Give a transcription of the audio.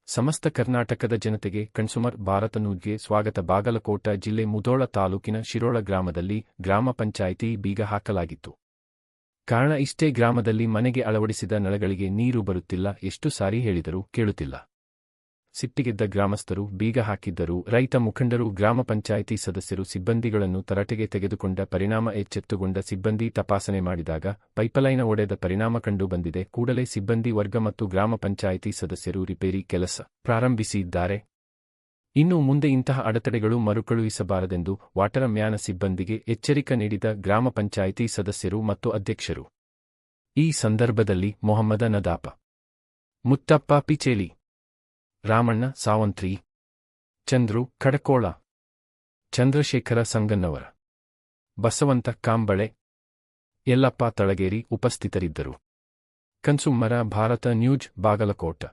ಸಮಸ್ತ ಕರ್ನಾಟಕದ ಜನತೆಗೆ ಕನ್ಸುಮರ್ ಭಾರತ ನ್ಯೂಸ್ಗೆ ಸ್ವಾಗತ. ಬಾಗಲಕೋಟ ಜಿಲ್ಲೆ ಮುಧೋಳ ತಾಲೂಕಿನ ಶಿರೋಳ ಗ್ರಾಮದಲ್ಲಿ ಗ್ರಾಮ ಪಂಚಾಯಿತಿ ಬೀಗ ಹಾಕಲಾಗಿತ್ತು. ಕಾರಣ ಇಷ್ಟೇ, ಗ್ರಾಮದಲ್ಲಿ ಮನೆಗೆ ಅಳವಡಿಸಿದ ನಳಗಳಿಗೆ ನೀರು ಬರುತ್ತಿಲ್ಲ. ಎಷ್ಟು ಸಾರಿ ಹೇಳಿದರೂ ಕೇಳುತ್ತಿಲ್ಲ. ಸಿಟ್ಟಿಗೆದ್ದ ಗ್ರಾಮಸ್ಥರು ಬೀಗ ಹಾಕಿದ್ದರು. ರೈತ ಮುಖಂಡರು, ಗ್ರಾಮ ಪಂಚಾಯಿತಿ ಸದಸ್ಯರು ಸಿಬ್ಬಂದಿಗಳನ್ನು ತರಾಟೆಗೆ ತೆಗೆದುಕೊಂಡ ಪರಿಣಾಮ ಎಚ್ಚೆತ್ತುಗೊಂಡ ಸಿಬ್ಬಂದಿ ತಪಾಸಣೆ ಮಾಡಿದಾಗ ಪೈಪಲೈನ್ ಒಡೆದ ಪರಿಣಾಮ ಕಂಡು ಬಂದಿದೆ. ಕೂಡಲೇ ಸಿಬ್ಬಂದಿ ವರ್ಗ ಮತ್ತು ಗ್ರಾಮ ಪಂಚಾಯಿತಿ ಸದಸ್ಯರು ರಿಪೇರಿ ಕೆಲಸ ಪ್ರಾರಂಭಿಸಿದ್ದಾರೆ. ಇನ್ನು ಮುಂದೆ ಇಂತಹ ಅಡೆತಡೆಗಳು ಮರುಕಳುಹಿಸಬಾರದೆಂದು ವಾಟರ್ ಮ್ಯಾನ್ ಸಿಬ್ಬಂದಿಗೆ ಎಚ್ಚರಿಕೆ ನೀಡಿದ ಗ್ರಾಮ ಪಂಚಾಯಿತಿ ಸದಸ್ಯರು ಮತ್ತು ಅಧ್ಯಕ್ಷರು. ಈ ಸಂದರ್ಭದಲ್ಲಿ ಮೊಹಮ್ಮದ ನದಾಪ, ಮುತ್ತಪ್ಪ ಪಿಚೇಲಿ, ರಾಮಣ್ಣ ಸಾವಂತ್ರಿ, ಚಂದ್ರು ಖಡಕೋಳ, ಚಂದ್ರಶೇಖರ ಸಂಗನ್ನವರ, ಬಸವಂತ ಕಾಂಬಳೆ, ಯಲ್ಲಪ್ಪ ತಳಗೇರಿ ಉಪಸ್ಥಿತರಿದ್ದರು. ಕನ್ಸುಮರ ಭಾರತ ನ್ಯೂಸ್, ಬಾಗಲಕೋಟ.